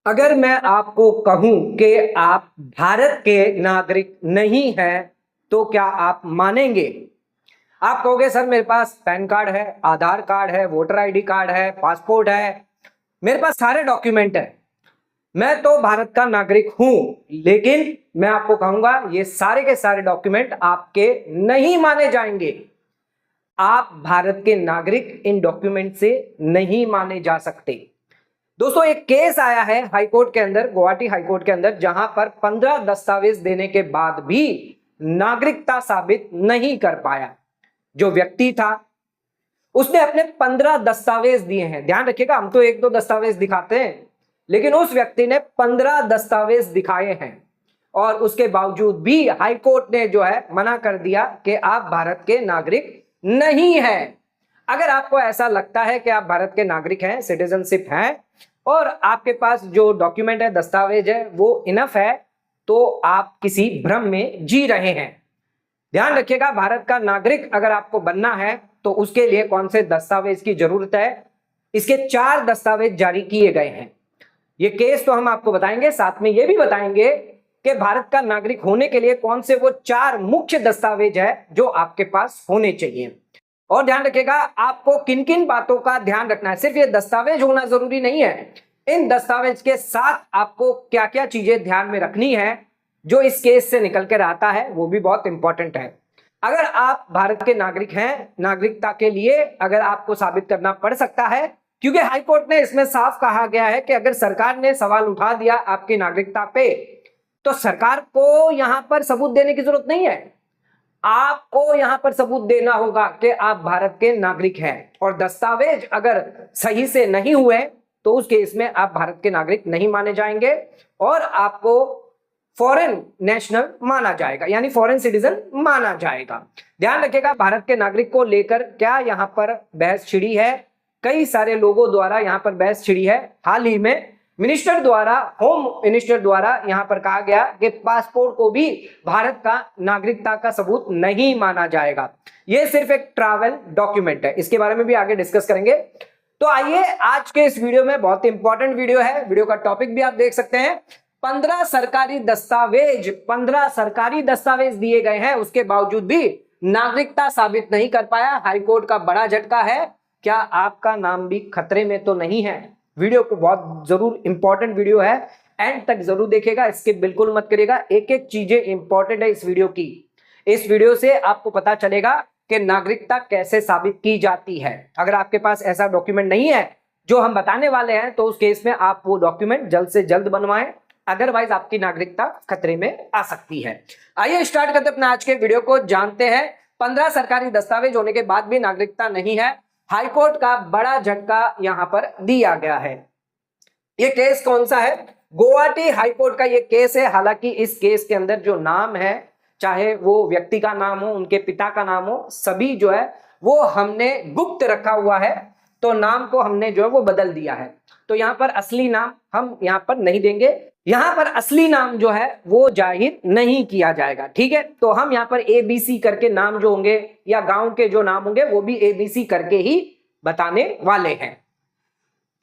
अगर मैं आपको कहूं कि आप भारत के नागरिक नहीं हैं तो क्या आप मानेंगे? आप कहोगे सर मेरे पास पैन कार्ड है, आधार कार्ड है, वोटर आईडी कार्ड है, पासपोर्ट है, मेरे पास सारे डॉक्यूमेंट है, मैं तो भारत का नागरिक हूं। लेकिन मैं आपको कहूंगा ये सारे के सारे डॉक्यूमेंट आपके नहीं माने जाएंगे। आप भारत के नागरिक इन डॉक्यूमेंट से नहीं माने जा सकते। दोस्तों एक केस आया है हाईकोर्ट के अंदर, गुवाहाटी हाईकोर्ट के अंदर, जहां पर 15 दस्तावेज देने के बाद भी नागरिकता साबित नहीं कर पाया। जो व्यक्ति था उसने अपने 15 दस्तावेज दिए हैं। ध्यान रखिएगा, हम तो एक दो दस्तावेज दिखाते हैं, लेकिन उस व्यक्ति ने 15 दस्तावेज दिखाए हैं और उसके बावजूद भी हाईकोर्ट ने जो है मना कर दिया कि आप भारत के नागरिक नहीं हैं। अगर आपको ऐसा लगता है कि आप भारत के नागरिक हैं, सिटीजनशिप है और आपके पास जो डॉक्यूमेंट है, दस्तावेज है, वो इनफ है, तो आप किसी भ्रम में जी रहे हैं। ध्यान रखिएगा, भारत का नागरिक अगर आपको बनना है तो उसके लिए कौन से दस्तावेज की जरूरत है। इसके 4 दस्तावेज जारी किए गए हैं। ये केस तो हम आपको बताएंगे, साथ में ये भी बताएंगे कि भारत का नागरिक होने के लिए कौन से वो 4 मुख्य दस्तावेज है जो आपके पास होने चाहिए। और ध्यान रखिएगा, आपको किन किन बातों का ध्यान रखना है। सिर्फ ये दस्तावेज होना जरूरी नहीं है, इन दस्तावेज के साथ आपको क्या क्या चीजें ध्यान में रखनी है जो इस केस से निकल कर आता है, वो भी बहुत इंपॉर्टेंट है। अगर आप भारत के नागरिक हैं, नागरिकता के लिए अगर आपको साबित करना पड़ सकता है, क्योंकि हाईकोर्ट ने इसमें साफ कहा गया है कि अगर सरकार ने सवाल उठा दिया आपकी नागरिकता पे, तो सरकार को यहां पर सबूत देने की जरूरत नहीं है। आपको यहां पर सबूत देना होगा कि आप भारत के नागरिक हैं, और दस्तावेज अगर सही से नहीं हुए तो उस केस में आप भारत के नागरिक नहीं माने जाएंगे और आपको फॉरेन नेशनल माना जाएगा, यानी फॉरेन सिटीजन माना जाएगा। ध्यान रखिएगा, भारत के नागरिक को लेकर क्या यहां पर बहस छिड़ी है, कई सारे लोगों द्वारा यहां पर बहस छिड़ी है। हाल ही में मिनिस्टर द्वारा, होम मिनिस्टर द्वारा यहां पर कहा गया कि पासपोर्ट को भी भारत का नागरिकता का सबूत नहीं माना जाएगा, यह सिर्फ एक ट्रैवल डॉक्यूमेंट है। इसके बारे में भी आगे डिस्कस करेंगे। तो आइए, आज के इस वीडियो में बहुत इंपॉर्टेंट वीडियो है, वीडियो का टॉपिक भी आप देख सकते हैं। 15 सरकारी दस्तावेज दिए गए हैं, उसके बावजूद भी नागरिकता साबित नहीं कर पाया। हाईकोर्ट का बड़ा झटका है। क्या आपका नाम भी खतरे में तो नहीं है? वीडियो को बहुत जरूर इंपॉर्टेंट वीडियो है, एंड तक जरूर देखिएगा, स्किप बिल्कुल मत करिएगा। एक एक चीजें इंपॉर्टेंट है इस वीडियो की। इस वीडियो से आपको पता चलेगा कि नागरिकता कैसे साबित की जाती है। अगर आपके पास ऐसा डॉक्यूमेंट नहीं है जो हम बताने वाले हैं, तो उस केस में आप वो डॉक्यूमेंट जल्द से जल्द बनवाएं, अदरवाइज आपकी नागरिकता खतरे में आ सकती है। आइए स्टार्ट करते अपना आज के वीडियो को, जानते हैं 15 सरकारी दस्तावेज होने के बाद भी नागरिकता नहीं है। हाईकोर्ट का बड़ा झटका यहां पर दिया गया है। यह केस कौन सा है? गुवाहाटी हाईकोर्ट का यह केस है। हालांकि इस केस के अंदर जो नाम है, चाहे वो व्यक्ति का नाम हो, उनके पिता का नाम हो, सभी जो है वो हमने गुप्त रखा हुआ है। तो नाम को हमने जो है वो बदल दिया है। तो यहां पर असली नाम हम यहां पर नहीं देंगे, यहां पर असली नाम जो है वो जाहिर नहीं किया जाएगा, ठीक है। तो हम यहां पर ABC करके नाम जो होंगे, या गांव के जो नाम होंगे, वो भी ABC करके ही बताने वाले हैं,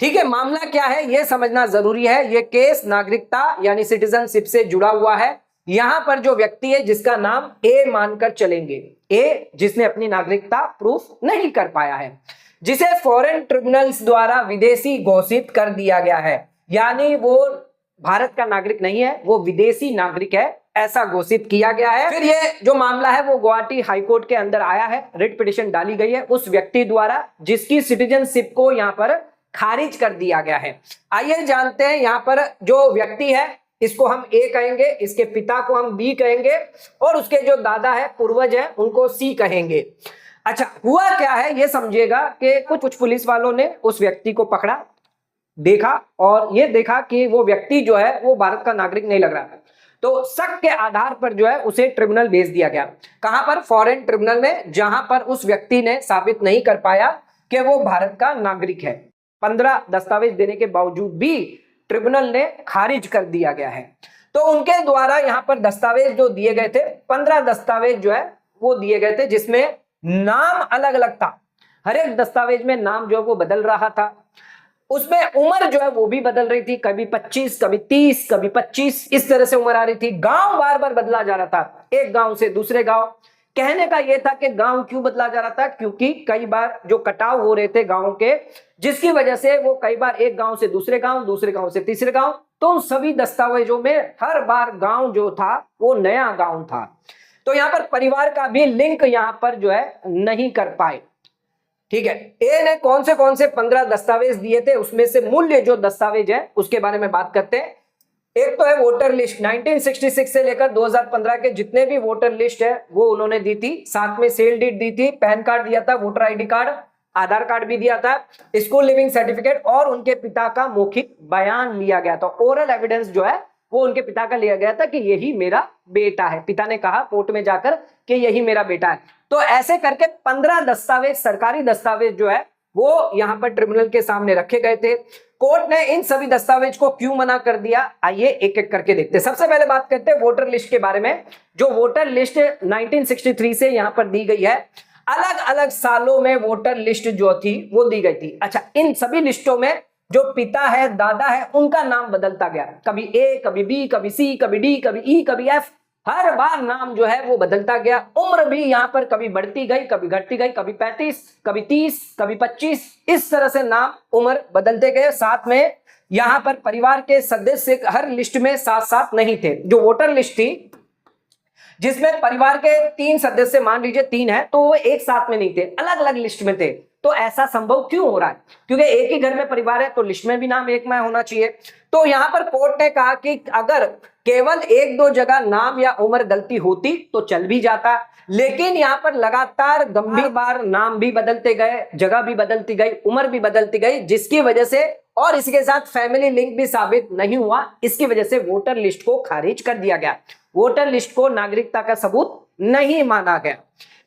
ठीक है। मामला क्या है यह समझना जरूरी है। यह केस नागरिकता यानी सिटीजनशिप से जुड़ा हुआ है। यहां पर जो व्यक्ति है जिसका नाम ए मानकर चलेंगे, ए जिसने अपनी नागरिकता प्रूफ नहीं कर पाया है, जिसे फॉरेन ट्रिब्यूनल्स द्वारा विदेशी घोषित कर दिया गया है, यानी वो भारत का नागरिक नहीं है, वो विदेशी नागरिक है, ऐसा घोषित किया गया है। फिर ये जो मामला है वो गुवाहाटी हाईकोर्ट के अंदर आया है, रिट पिटीशन डाली गई है उस व्यक्ति द्वारा जिसकी सिटीजनशिप को यहां पर खारिज कर दिया गया है। आइए जानते हैं, यहां पर जो व्यक्ति है इसको हम ए कहेंगे, इसके पिता को हम बी कहेंगे, और उसके जो दादा है, पूर्वज है, उनको सी कहेंगे। अच्छा, हुआ क्या है ये समझिएगा कि कुछ पुलिस वालों ने उस व्यक्ति को पकड़ा, देखा और ये देखा कि वो व्यक्ति जो है वो भारत का नागरिक नहीं लग रहा है। तो शक के आधार पर जो है उसे ट्रिब्यूनल भेज दिया गया। कहां पर? फॉरेन ट्रिब्यूनल में, जहां पर उस व्यक्ति ने साबित नहीं कर पाया कि वो भारत का नागरिक है। 15 दस्तावेज देने के बावजूद भी ट्रिब्यूनल ने खारिज कर दिया गया है। तो उनके द्वारा यहां पर दस्तावेज जो दिए गए थे, 15 दस्तावेज जो है वो दिए गए थे, जिसमें नाम अलग अलग था। हर एक दस्तावेज में नाम जो है वो बदल रहा था। उसमें उम्र जो है वो भी बदल रही थी, कभी 25, कभी 30, कभी 25, इस तरह से उम्र आ रही थी। गांव बार बार बदला जा रहा था, एक गांव से दूसरे गांव। कहने का यह था कि गांव क्यों बदला जा रहा था, क्योंकि कई बार जो कटाव हो रहे थे गांव के, जिसकी वजह से वो कई बार एक गांव से दूसरे गांव, दूसरे गांव से तीसरे गांव, तो उन सभी दस्तावेजों में हर बार गांव जो था वो नया गांव था। तो यहां पर परिवार का भी लिंक यहां पर जो है नहीं कर पाए। ठीक है, ए ने कौन से 15 दस्तावेज दिए थे, उसमें से मूल्य जो दस्तावेज है उसके बारे में बात करते हैं। एक तो है वोटर लिस्ट, 1966 से लेकर 2015 के जितने भी वोटर लिस्ट है वो उन्होंने दी थी। साथ में सेल डीड दी थी, पैन कार्ड दिया था, वोटर आईडी कार्ड, आधार कार्ड भी दिया था, स्कूल लिविंग सर्टिफिकेट, और उनके पिता का मौखिक बयान लिया गया था। ओरल एविडेंस जो है वो उनके पिता का लिया गया था कि यही मेरा बेटा है। पिता ने कहा कोर्ट में जाकर कि यही मेरा बेटा है। तो ऐसे करके 15 दस्तावेज, सरकारी दस्तावेज जो है वो यहां पर ट्रिब्यूनल के सामने रखे गए थे। कोर्ट ने इन सभी दस्तावेज को क्यों मना कर दिया, आइए एक एक करके देखते हैं। सबसे पहले बात करते हैं वोटर लिस्ट के बारे में। जो वोटर लिस्ट 1963 से यहां पर दी गई है, अलग अलग सालों में वोटर लिस्ट जो थी वो दी गई थी। अच्छा, इन सभी लिस्टों में जो पिता है, दादा है, उनका नाम बदलता गया, कभी ए, कभी बी, कभी सी, कभी डी, कभी ई, कभी एफ, हर बार नाम जो है वो बदलता गया। उम्र भी यहां पर कभी बढ़ती गई, कभी घटती गई, कभी 35, कभी 30, कभी 25, इस तरह से नाम उम्र बदलते गए। साथ में यहां पर परिवार के सदस्य हर लिस्ट में साथ साथ नहीं थे। जो वोटर लिस्ट थी जिसमें परिवार के 3 सदस्य, मान लीजिए 3 है, तो वो एक साथ में नहीं थे, अलग अलग लिस्ट में थे। तो ऐसा संभव क्यों हो रहा है, क्योंकि एक ही घर में परिवार है तो लिस्ट में भी नाम एक में होना चाहिए। तो यहां पर कोर्ट ने कहा कि अगर केवल 1-2 जगह नाम या उम्र गलती होती तो चल भी जाता, लेकिन यहां पर लगातार गंभीर बार नाम भी बदलते गए, जगह भी बदलती गई, उम्र भी बदलती गई, जिसकी वजह से, और इसके साथ फैमिली लिंक भी साबित नहीं हुआ, इसकी वजह से वोटर लिस्ट को खारिज कर दिया गया। वोटर लिस्ट को नागरिकता का सबूत नहीं माना गया।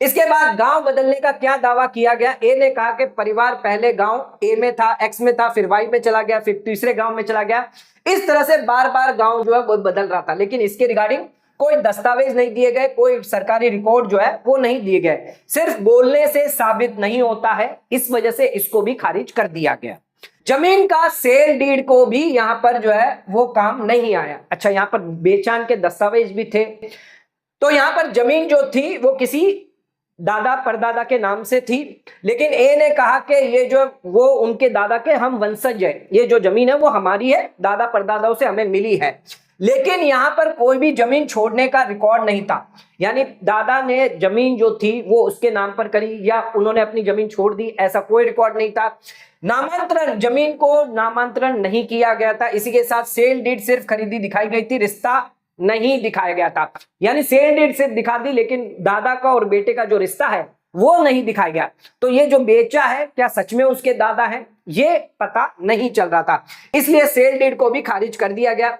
इसके बाद गांव बदलने का क्या दावा किया गया। ए ने कहा कि परिवार पहले गांव ए में था, एक्स में था, फिर वाई में चला गया, फिर तीसरे गांव में चला गया। इस तरह से बार बार गांव जो है वो बदल रहा था, लेकिन इसके रिगार्डिंग कोई दस्तावेज नहीं दिए गए, कोई सरकारी रिकॉर्ड जो है वो नहीं दिए गए। सिर्फ बोलने से साबित नहीं होता है, इस वजह से इसको भी खारिज कर दिया गया। जमीन का सेल डीड को भी यहां पर जो है वो काम नहीं आया। अच्छा, यहां पर बेचान के दस्तावेज भी थे। तो यहां पर जमीन जो थी वो किसी दादा परदादा के नाम से थी, लेकिन ए ने कहा कि ये जो वो उनके दादा के हम वंशज है, ये जो जमीन है वो हमारी है, दादा परदादाओं से हमें मिली है। लेकिन यहां पर कोई भी जमीन छोड़ने का रिकॉर्ड नहीं था, यानी दादा ने जमीन जो थी वो उसके नाम पर करी या उन्होंने अपनी जमीन छोड़ दी, ऐसा कोई रिकॉर्ड नहीं था। नामांतरण, जमीन को नामांतरण नहीं किया गया था। इसी के साथ सेल डीड सिर्फ खरीदी दिखाई गई थी, रिश्ता नहीं दिखाया गया था। यानी सेल डीड सिर्फ दिखा दी, लेकिन दादा का और बेटे का जो रिश्ता है वो नहीं दिखाया गया। तो ये जो बेचा है क्या सच में उसके दादा है, ये पता नहीं चल रहा था, इसलिए सेल डीड को भी खारिज कर दिया गया।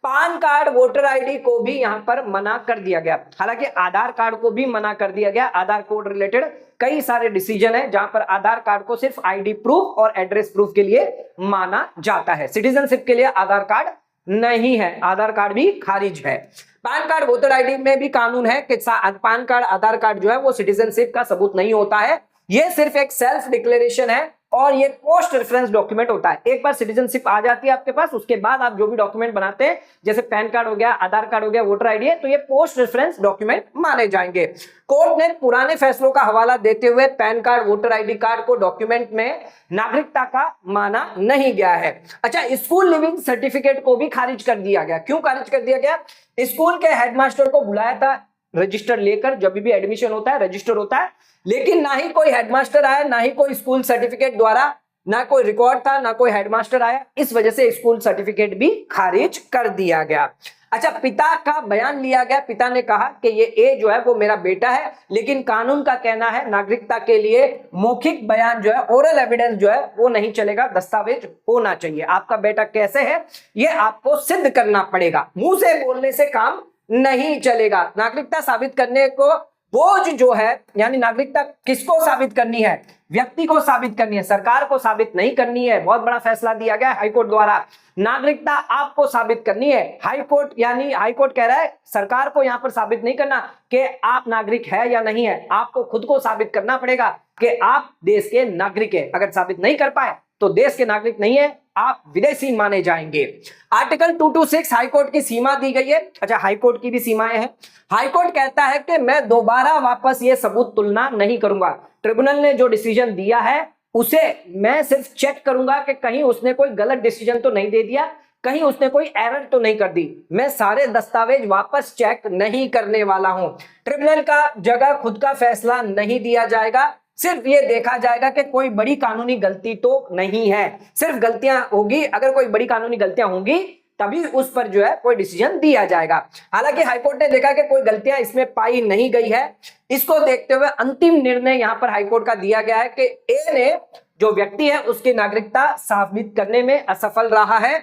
पान कार्ड, वोटर आईडी को भी यहां पर मना कर दिया गया। हालांकि आधार कार्ड को भी मना कर दिया गया। आधार कार्ड रिलेटेड कई सारे डिसीजन है जहां पर आधार कार्ड को सिर्फ आईडी प्रूफ और एड्रेस प्रूफ के लिए माना जाता है, सिटीजनशिप के लिए आधार कार्ड नहीं है, आधार कार्ड भी खारिज है। पैन कार्ड, वोटर आईडी में भी कानून है कि पैन कार्ड, आधार कार्ड जो है वो सिटीजनशिप का सबूत नहीं होता है, ये सिर्फ एक सेल्फ डिक्लेरेशन है और ये पोस्ट रेफरेंस डॉक्यूमेंट होता है। एक बार सिटीजनशिप आ जाती है आपके पास, उसके बाद आप जो भी डॉक्यूमेंट बनाते हैं, जैसे पैन कार्ड हो गया, आधार कार्ड हो गया, वोटर आईडी है, तो ये पोस्ट रेफरेंस डॉक्यूमेंट माने जाएंगे। कोर्ट ने पुराने फैसलों का हवाला देते हुए pan card, voter ID card को डॉक्यूमेंट में नागरिकता का माना नहीं गया है। अच्छा, स्कूल लिविंग सर्टिफिकेट को भी खारिज कर दिया गया। क्यों खारिज कर दिया गया? स्कूल के हेडमास्टर को बुलाया था रजिस्टर लेकर, जब भी एडमिशन होता है रजिस्टर होता है, लेकिन ना ही कोई हेडमास्टर आया, ना ही कोई स्कूल सर्टिफिकेट द्वारा, ना कोई रिकॉर्ड था, ना कोई हेडमास्टर आया। इस वजह से स्कूल सर्टिफिकेट भी खारिज कर दिया गया। अच्छा, पिता का बयान लिया गया। पिता ने कहा कि ये ए जो है वो मेरा बेटा है, लेकिन कानून का कहना है नागरिकता के लिए मौखिक बयान जो है, ओरल एविडेंस जो है वो नहीं चलेगा, दस्तावेज होना चाहिए। आपका बेटा कैसे है ये आपको सिद्ध करना पड़ेगा, मुंह से बोलने से काम नहीं चलेगा। नागरिकता साबित करने को बोझ जो है, यानी नागरिकता किसको साबित करनी है? व्यक्ति को साबित करनी है, सरकार को साबित नहीं करनी है। बहुत बड़ा फैसला दिया गया हाईकोर्ट द्वारा, नागरिकता आपको साबित करनी है। हाईकोर्ट यानी हाईकोर्ट कह रहा है सरकार को यहां पर साबित नहीं करना कि आप नागरिक है या नहीं है, आपको खुद को साबित करना पड़ेगा कि आप देश के नागरिक है। अगर साबित नहीं कर पाए तो देश के नागरिक नहीं है, आप विदेशी माने जाएंगे। आर्टिकल 226 हाईकोर्ट की सीमा दी गई है। अच्छा, हाईकोर्ट की भी सीमाएं हैं। हाईकोर्ट कहता है कि मैं दोबारा वापस ये सबूत तुलना नहीं करूंगा। ट्रिब्यूनल ने जो डिसीजन दिया है उसे मैं सिर्फ चेक करूंगा कि कहीं उसने कोई गलत डिसीजन तो नहीं दे दिया, कहीं उसने कोई एरर तो नहीं कर दी। मैं सारे दस्तावेज वापस चेक नहीं करने वाला हूं। ट्रिब्यूनल का जगह खुद का फैसला नहीं दिया जाएगा, सिर्फ ये देखा जाएगा कि कोई बड़ी कानूनी गलती तो नहीं है। सिर्फ गलतियां होगी, अगर कोई बड़ी कानूनी गलतियां होंगी तभी उस पर जो है कोई डिसीजन दिया जाएगा। हालांकि हाईकोर्ट ने देखा कि कोई गलतियां इसमें पाई नहीं गई है। इसको देखते हुए अंतिम निर्णय यहां पर हाईकोर्ट का दिया गया है कि ए ने, जो व्यक्ति है, उसकी नागरिकता साबित करने में असफल रहा है।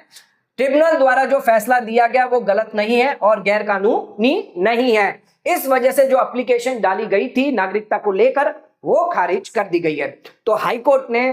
ट्रिब्यूनल द्वारा जो फैसला दिया गया वो गलत नहीं है और गैर कानूनी नहीं है। इस वजह से जो एप्लीकेशन डाली गई थी नागरिकता को लेकर वो खारिज कर दी गई है। तो हाईकोर्ट ने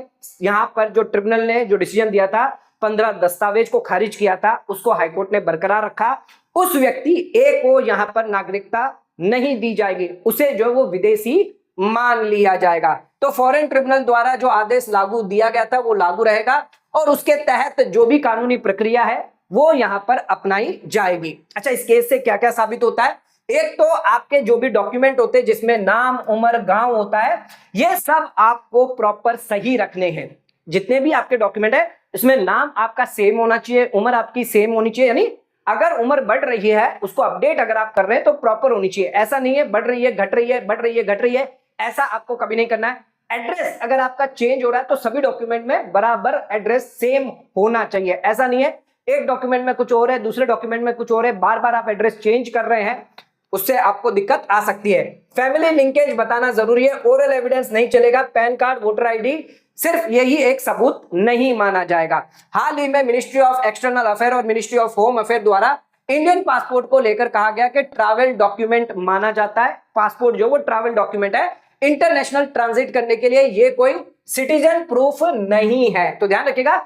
यहां पर जो ट्रिब्यूनल ने जो डिसीजन दिया था, 15 दस्तावेज को खारिज किया था, उसको हाईकोर्ट ने बरकरार रखा। उस व्यक्ति ए को यहां पर नागरिकता नहीं दी जाएगी, उसे जो वो विदेशी मान लिया जाएगा। तो फॉरेन ट्रिब्यूनल द्वारा जो आदेश लागू दिया गया था वो लागू रहेगा और उसके तहत जो भी कानूनी प्रक्रिया है वो यहां पर अपनाई जाएगी। अच्छा, इस केस से क्या क्या साबित होता है? एक तो आपके जो भी डॉक्यूमेंट होते हैं जिसमें नाम, उम्र, गांव होता है, ये सब आपको प्रॉपर सही रखने हैं। जितने भी आपके डॉक्यूमेंट है इसमें नाम आपका सेम होना चाहिए, उम्र आपकी सेम होनी चाहिए, यानी अगर उम्र बढ़ रही है उसको अपडेट अगर आप कर रहे हैं तो प्रॉपर होनी चाहिए। ऐसा नहीं है बढ़ रही है घट रही है, बढ़ रही है घट रही है, ऐसा आपको कभी नहीं करना है। एड्रेस अगर आपका चेंज हो रहा है तो सभी डॉक्यूमेंट में बराबर एड्रेस सेम होना चाहिए। ऐसा नहीं है एक डॉक्यूमेंट में कुछ और है, दूसरे डॉक्यूमेंट में कुछ और है, बार बार आप एड्रेस चेंज कर रहे हैं, उससे आपको दिक्कत आ सकती है। फैमिली लिंकेज बताना जरूरी है, ओरल एविडेंस नहीं चलेगा। पैन कार्ड, वोटर आईडी, सिर्फ यही एक सबूत नहीं माना जाएगा। हाल ही में मिनिस्ट्री ऑफ एक्सटर्नल अफेयर और मिनिस्ट्री ऑफ होम अफेयर द्वारा इंडियन पासपोर्ट को लेकर कहा गया कि ट्रैवल डॉक्यूमेंट माना जाता है। पासपोर्ट जो वो ट्रैवल डॉक्यूमेंट है, इंटरनेशनल ट्रांजिट करने के लिए ये कोई सिटीजन प्रूफ नहीं है। तो ध्यान रखिएगा,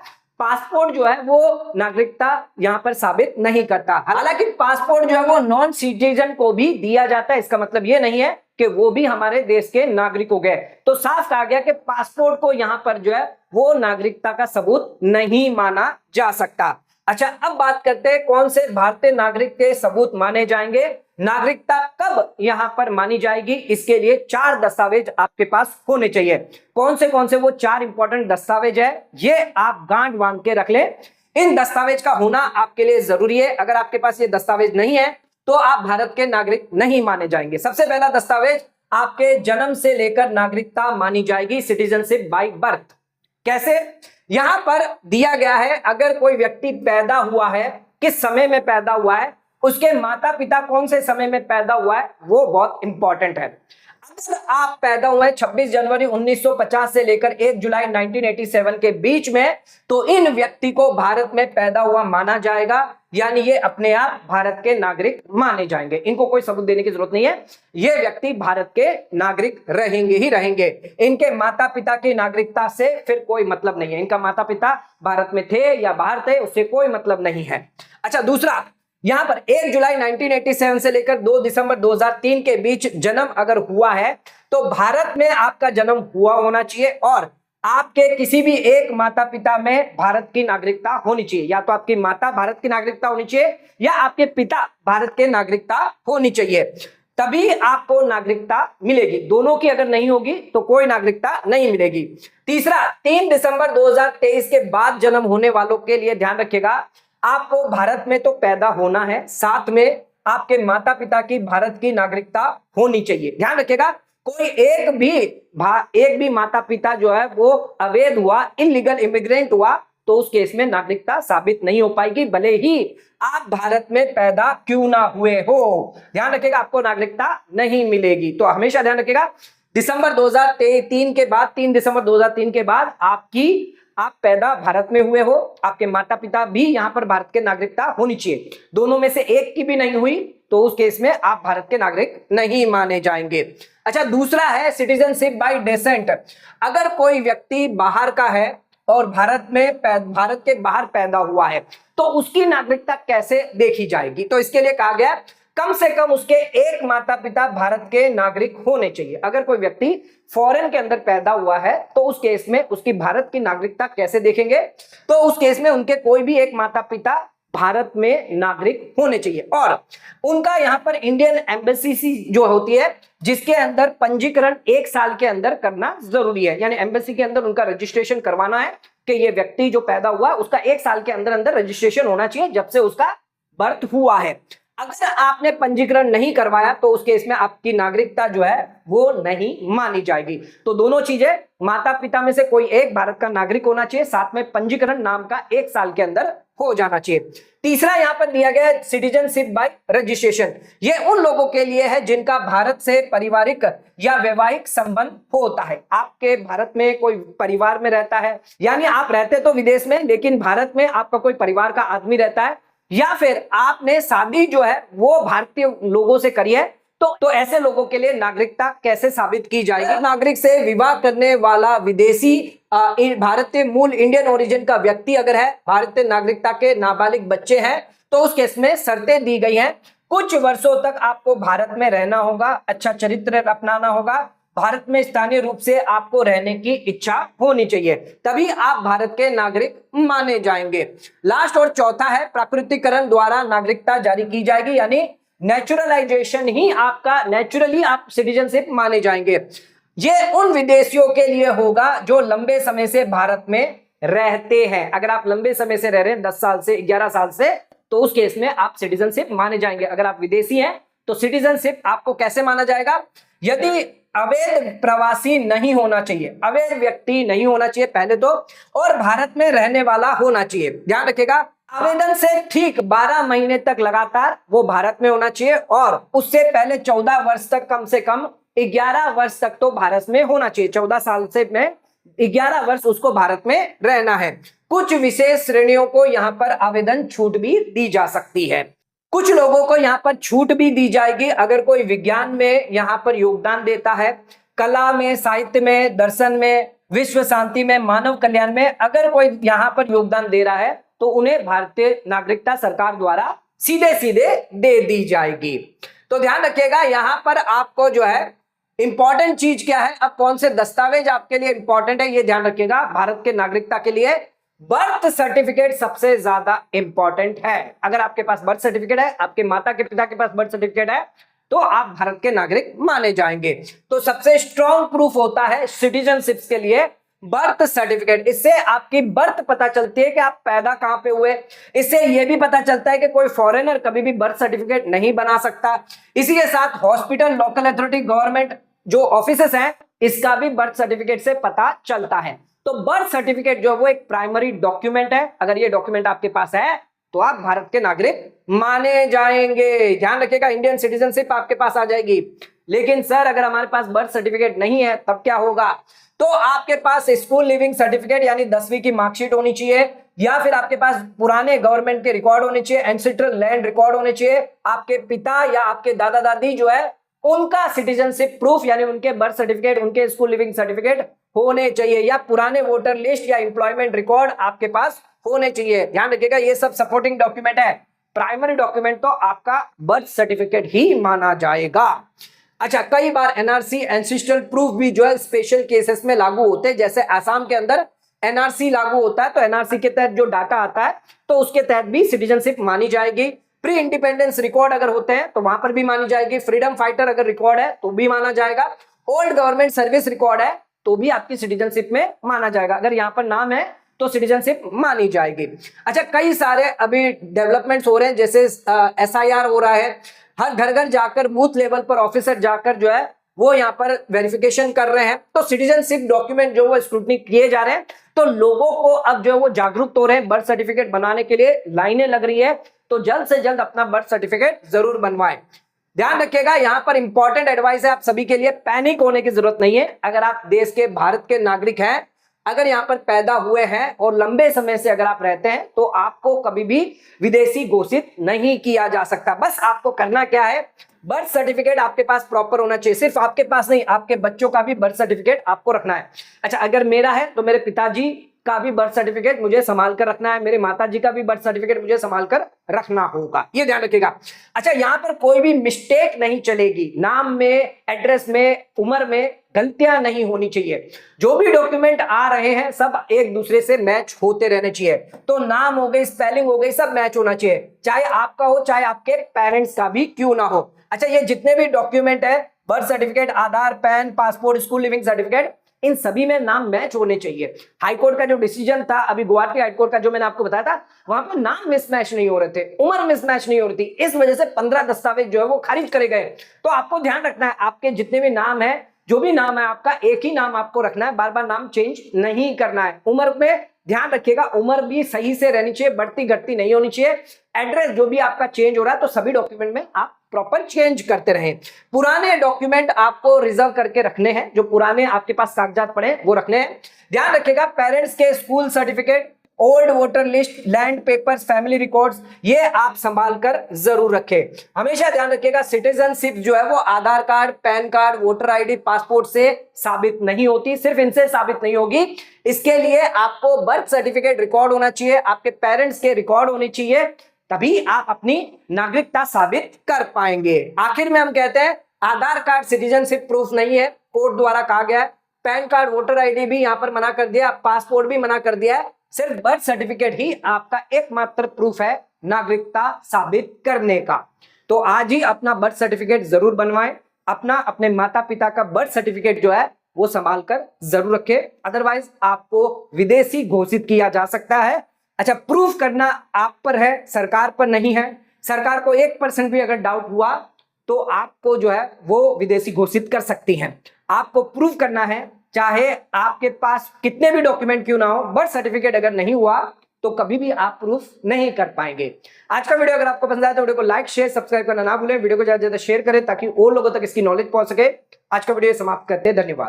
पासपोर्ट जो है वो नागरिकता यहां पर साबित नहीं करता। हालांकि पासपोर्ट जो है वो नॉन सिटीजन को भी दिया जाता है, इसका मतलब ये नहीं है कि वो भी हमारे देश के नागरिक हो गए। तो साफ कहा गया कि पासपोर्ट को यहां पर जो है वो नागरिकता का सबूत नहीं माना जा सकता। अच्छा, अब बात करते हैं कौन से भारतीय नागरिक के सबूत माने जाएंगे, नागरिकता कब यहां पर मानी जाएगी। इसके लिए 4 दस्तावेज आपके पास होने चाहिए। कौन से वो 4 इंपॉर्टेंट दस्तावेज है, ये आप गांठ बांध के रख लें। इन दस्तावेज का होना आपके लिए जरूरी है। अगर आपके पास ये दस्तावेज नहीं है तो आप भारत के नागरिक नहीं माने जाएंगे। सबसे पहला दस्तावेज, आपके जन्म से लेकर नागरिकता मानी जाएगी, सिटीजनशिप बाय बर्थ। कैसे? यहां पर दिया गया है, अगर कोई व्यक्ति पैदा हुआ है, किस समय में पैदा हुआ है, उसके माता पिता कौन से समय में पैदा हुआ है, वो बहुत इंपॉर्टेंट है। अगर आप पैदा हुए 26 जनवरी 1950 से लेकर 1 जुलाई 1987 के बीच में, तो इन व्यक्ति को भारत में पैदा हुआ माना जाएगा, यानी ये अपने आप भारत के नागरिक माने जाएंगे। इनको कोई सबूत देने की जरूरत नहीं है, ये व्यक्ति भारत के नागरिक रहेंगे ही रहेंगे। इनके माता पिता की नागरिकता से फिर कोई मतलब नहीं है। इनका माता पिता भारत में थे या बाहर थे, उससे कोई मतलब नहीं है। अच्छा, दूसरा, यहां पर 1 जुलाई 1987 से लेकर 2 दिसंबर 2003 के बीच जन्म अगर हुआ है तो भारत में आपका जन्म हुआ होना चाहिए और आपके किसी भी एक माता पिता में भारत की नागरिकता होनी चाहिए। या तो आपकी माता भारत की नागरिकता होनी चाहिए या आपके पिता भारत के नागरिकता होनी चाहिए, तभी आपको नागरिकता मिलेगी। दोनों की अगर नहीं होगी तो कोई नागरिकता नहीं मिलेगी। तीसरा, 3 दिसंबर 2023 के बाद जन्म होने वालों के लिए ध्यान रखिएगा, आपको भारत में तो पैदा होना है, साथ में आपके माता पिता की भारत की नागरिकता होनी चाहिए। ध्यान रखिएगा, कोई एक भी माता पिता जो है वो अवैध हुआ, इलीगल इमिग्रेंट हुआ, तो उस केस में नागरिकता साबित नहीं हो पाएगी, भले ही आप भारत में पैदा क्यों ना हुए हो। ध्यान रखिएगा, आपको नागरिकता नहीं मिलेगी। तो हमेशा ध्यान रखिएगा, दिसंबर 2003 के बाद, 3 दिसंबर 2003 के बाद आप पैदा भारत में हुए हो, आपके माता पिता भी यहां पर भारत के नागरिकता होनी चाहिए। दोनों में से एक की भी नहीं हुई तो उस केस में आप भारत के नागरिक नहीं माने जाएंगे। अच्छा, दूसरा है सिटीजनशिप बाय डेसेंट। अगर कोई व्यक्ति बाहर का है और भारत के बाहर पैदा हुआ है तो उसकी नागरिकता कैसे देखी जाएगी? तो इसके लिए कहा गया कम से कम उसके एक माता पिता भारत के नागरिक होने चाहिए। अगर कोई व्यक्ति फॉरेन के अंदर पैदा हुआ है तो उस केस में उसकी भारत की नागरिकता कैसे देखेंगे, तो उस केस में उनके कोई भी एक माता पिता भारत में नागरिक होने चाहिए और उनका यहाँ पर इंडियन एम्बेसी जो होती है जिसके अंदर पंजीकरण 1 साल के अंदर करना जरूरी है। यानी एम्बेसी के अंदर उनका रजिस्ट्रेशन करवाना है कि ये व्यक्ति जो पैदा हुआ उसका 1 साल के अंदर अंदर रजिस्ट्रेशन होना चाहिए जब से उसका बर्थ हुआ है। अगर आपने पंजीकरण नहीं करवाया तो उस केस में आपकी नागरिकता जो है वो नहीं मानी जाएगी। तो दोनों चीजें, माता पिता में से कोई एक भारत का नागरिक होना चाहिए, साथ में पंजीकरण नाम का 1 साल के अंदर हो जाना चाहिए। तीसरा यहां पर दिया गया है सिटीजनशिप बाय रजिस्ट्रेशन। ये उन लोगों के लिए है जिनका भारत से पारिवारिक या वैवाहिक संबंध होता है। आपके भारत में कोई परिवार में रहता है, यानी आप रहते तो विदेश में लेकिन भारत में आपका कोई परिवार का आदमी रहता है, या फिर आपने शादी जो है वो भारतीय लोगों से करी है, तो ऐसे लोगों के लिए नागरिकता कैसे साबित की जाएगी। नागरिक से विवाह करने वाला विदेशी भारतीय मूल इंडियन ओरिजिन का व्यक्ति अगर है, भारतीय नागरिकता के नाबालिग बच्चे हैं, तो उस केस में शर्तें दी गई हैं। कुछ वर्षों तक आपको भारत में रहना होगा, अच्छा चरित्र अपनाना होगा, भारत में स्थानीय रूप से आपको रहने की इच्छा होनी चाहिए, तभी आप भारत के नागरिक माने जाएंगे। लास्ट और चौथा है प्राकृतिकरण द्वारा नागरिकता जारी की जाएगी, यानी नेचुरलाइजेशन ही आपका, नेचुरली आप सिटीजनशिप माने जाएंगे। ये उन विदेशियों के लिए होगा जो लंबे समय से भारत में रहते हैं। अगर आप लंबे समय से रह रहे हैं 10 साल से 11 साल से, तो उस केस में आप सिटीजनशिप माने जाएंगे। अगर आप विदेशी हैं तो सिटीजनशिप आपको कैसे माना जाएगा, यदि अवैध प्रवासी नहीं होना चाहिए, अवैध व्यक्ति नहीं होना चाहिए पहले तो, और भारत में रहने वाला होना चाहिए। ध्यान रखिएगा, आवेदन से ठीक 12 महीने तक लगातार वो भारत में होना चाहिए और उससे पहले 14 वर्ष तक, कम से कम 11 वर्ष तक तो भारत में होना चाहिए। 14 साल से में 11 वर्ष उसको भारत में रहना है। कुछ विशेष श्रेणियों को यहाँ पर आवेदन छूट भी दी जा सकती है। कुछ लोगों को यहाँ पर छूट भी दी जाएगी अगर कोई विज्ञान में यहाँ पर योगदान देता है, कला में, साहित्य में, दर्शन में, विश्व शांति में, मानव कल्याण में अगर कोई यहाँ पर योगदान दे रहा है तो उन्हें भारतीय नागरिकता सरकार द्वारा सीधे सीधे दे दी जाएगी। तो ध्यान रखिएगा, यहाँ पर आपको जो है इंपॉर्टेंट चीज क्या है, अब कौन से दस्तावेज आपके लिए इंपॉर्टेंट है ये ध्यान रखिएगा। भारत के नागरिकता के लिए बर्थ सर्टिफिकेट सबसे ज्यादा इंपॉर्टेंट है। अगर आपके पास बर्थ सर्टिफिकेट है, आपके माता के पिता के पास बर्थ सर्टिफिकेट है, तो आप भारत के नागरिक माने जाएंगे। तो सबसे स्ट्रॉन्ग प्रूफ होता है सिटीजनशिप के लिए बर्थ सर्टिफिकेट। इससे आपकी बर्थ पता चलती है कि आप पैदा कहां पे हुए। इससे यह भी पता चलता है कि कोई फॉरेनर कभी भी बर्थ सर्टिफिकेट नहीं बना सकता। इसी के साथ हॉस्पिटल, लोकल अथॉरिटी, गवर्नमेंट जो ऑफिसेस हैं, इसका भी बर्थ सर्टिफिकेट से पता चलता है। तो बर्थ सर्टिफिकेट जो है वो एक प्राइमरी डॉक्यूमेंट है। अगर ये डॉक्यूमेंट आपके पास है तो आप भारत के नागरिक माने जाएंगे। ध्यान रखिएगा, इंडियन सिटीजनशिप आपके पास आ जाएगी। लेकिन सर अगर हमारे पास बर्थ सर्टिफिकेट नहीं है तब क्या होगा, तो आपके पास स्कूल लिविंग सर्टिफिकेट यानी 10वीं की मार्कशीट होनी चाहिए, या फिर आपके पास पुराने गवर्नमेंट के रिकॉर्ड होने चाहिए, एंसेस्ट्रल लैंड रिकॉर्ड होने चाहिए। आपके पिता या आपके दादा दादी जो है उनका सिटीजनशिप प्रूफ यानी उनके बर्थ सर्टिफिकेट, उनके स्कूल लिविंग सर्टिफिकेट होने चाहिए, या पुराने वोटर लिस्ट या एम्प्लॉयमेंट रिकॉर्ड आपके पास होने चाहिए। ध्यान रखिएगा, ये सब सपोर्टिंग डॉक्यूमेंट है। प्राइमरी डॉक्यूमेंट तो आपका बर्थ सर्टिफिकेट ही माना जाएगा। अच्छा, कई बार एनआरसी, एंसेस्ट्रल प्रूफ भी जो है स्पेशल केसेस में लागू होते हैं। जैसे आसाम के अंदर एनआरसी लागू होता है, तो एनआरसी के तहत जो डाटा आता है तो उसके तहत भी सिटीजनशिप मानी जाएगी। प्री इंडिपेंडेंस रिकॉर्ड अगर होते हैं तो वहां पर भी मानी जाएगी। फ्रीडम फाइटर अगर रिकॉर्ड है तो भी माना जाएगा। ओल्ड गवर्नमेंट सर्विस रिकॉर्ड है तो भी आपकी सिटीजनशिप में माना जाएगा। अगर यहाँ पर नाम है तो सिटीजनशिप मानी जाएगी। अच्छा, कई सारे अभी डेवलपमेंट्स हो रहे हैं, जैसे एसआईआर हो रहा है। हर घर घर जाकर, बूथ लेवल पर ऑफिसर जाकर जो है वो यहाँ पर वेरिफिकेशन कर रहे हैं। तो सिटीजनशिप डॉक्यूमेंट जो वो स्क्रूटनी किए जा रहे हैं, तो लोगों को अब जो है वो जागरूक हो रहे हैं। बर्थ सर्टिफिकेट बनाने के लिए लाइनें लग रही है, तो जल्द से जल्द अपना बर्थ सर्टिफिकेट जरूर बनवाएं। ध्यान रखिएगा, यहाँ पर इंपॉर्टेंट एडवाइस है आप सभी के लिए, पैनिक होने की जरूरत नहीं है। अगर आप देश के, भारत के नागरिक हैं, अगर यहाँ पर पैदा हुए हैं और लंबे समय से अगर आप रहते हैं, तो आपको कभी भी विदेशी घोषित नहीं किया जा सकता। बस आपको करना क्या है, बर्थ सर्टिफिकेट आपके पास प्रॉपर होना चाहिए। सिर्फ आपके पास नहीं, आपके बच्चों का भी बर्थ सर्टिफिकेट आपको रखना है। अच्छा, अगर मेरा है तो मेरे पिताजी का भी बर्थ सर्टिफिकेट मुझे संभाल कर रखना है, मेरे माता जी का भी बर्थ सर्टिफिकेट मुझे संभाल कर रखना होगा, ये ध्यान रखिएगा। अच्छा, यहां पर कोई भी मिस्टेक नहीं चलेगी, नाम में, एड्रेस में, उम्र में गलतियां नहीं होनी चाहिए। जो भी डॉक्यूमेंट आ रहे हैं सब एक दूसरे से मैच होते रहने चाहिए। तो नाम हो गई, स्पेलिंग हो गई, सब मैच होना चाहिए, चाहे आपका हो चाहे आपके पेरेंट्स का भी क्यों ना हो। अच्छा, ये जितने भी डॉक्यूमेंट है, birth certificate, Aadhaar, PAN, passport, school leaving certificate, इन सभी में नाम मैच होने चाहिए। हाईकोर्ट का जो डिसीजन था अभी गुवाहाटी हाईकोर्ट का, जो मैंने आपको बताया था, वहां पर नाम मिसमैच नहीं हो रहे थे, उम्र मिसमैच नहीं हो रही थी, इस वजह से 15 दस्तावेज जो है वो खारिज करे गए। तो आपको ध्यान रखना है, आपके जितने भी नाम है, जो भी नाम है आपका, एक ही नाम आपको रखना है, बार बार नाम चेंज नहीं करना है। उम्र में ध्यान रखिएगा, उम्र भी सही से रहनी चाहिए, बढ़ती घटती नहीं होनी चाहिए। एड्रेस जो भी आपका चेंज हो रहा है तो सभी डॉक्यूमेंट में आप प्रॉपर चेंज करते रहें। पुराने डॉक्यूमेंट आपको रिजर्व करके रखने हैं, जो पुराने आपके पास कागजात पड़े वो रखने हैं। ध्यान रखिएगा, पेरेंट्स के school certificate, old voter list, land papers, family records, ये आप संभाल कर जरूर रखें। हमेशा ध्यान रखिएगा, सिटीजनशिप जो है वो Aadhaar card, PAN card, voter ID, passport से साबित नहीं होती, सिर्फ इनसे साबित नहीं होगी। इसके लिए आपको बर्थ सर्टिफिकेट रिकॉर्ड होना चाहिए, आपके पेरेंट्स के रिकॉर्ड होने चाहिए, तभी आप अपनी नागरिकता साबित कर पाएंगे। आखिर में हम कहते हैं, आधार कार्ड सिटीजनशिप प्रूफ नहीं है, कोर्ट द्वारा कहा गया है। पैन कार्ड, वोटर आईडी भी यहां पर मना कर दिया, पासपोर्ट भी मना कर दिया है। सिर्फ बर्थ सर्टिफिकेट ही आपका एकमात्र प्रूफ है नागरिकता साबित करने का। तो आज ही अपना बर्थ सर्टिफिकेट जरूर बनवाएं, अपने माता पिता का बर्थ सर्टिफिकेट जो है वो संभाल कर जरूर रखें, अदरवाइज आपको विदेशी घोषित किया जा सकता है। अच्छा, प्रूफ करना आप पर है, सरकार पर नहीं है। सरकार को 1% भी अगर डाउट हुआ तो आपको जो है वो विदेशी घोषित कर सकती हैं। आपको प्रूफ करना है, चाहे आपके पास कितने भी डॉक्यूमेंट क्यों ना हो, बर्थ सर्टिफिकेट अगर नहीं हुआ तो कभी भी आप प्रूफ नहीं कर पाएंगे। आज का वीडियो अगर आपको पसंद आया तो वीडियो को लाइक, शेयर, सब्सक्राइब करना ना भूलें। वीडियो को ज्यादा से ज्यादा शेयर करें ताकि और लोगों तक इसकी नॉलेज पहुंच सके। आज का वीडियो समाप्त करते हैं, धन्यवाद।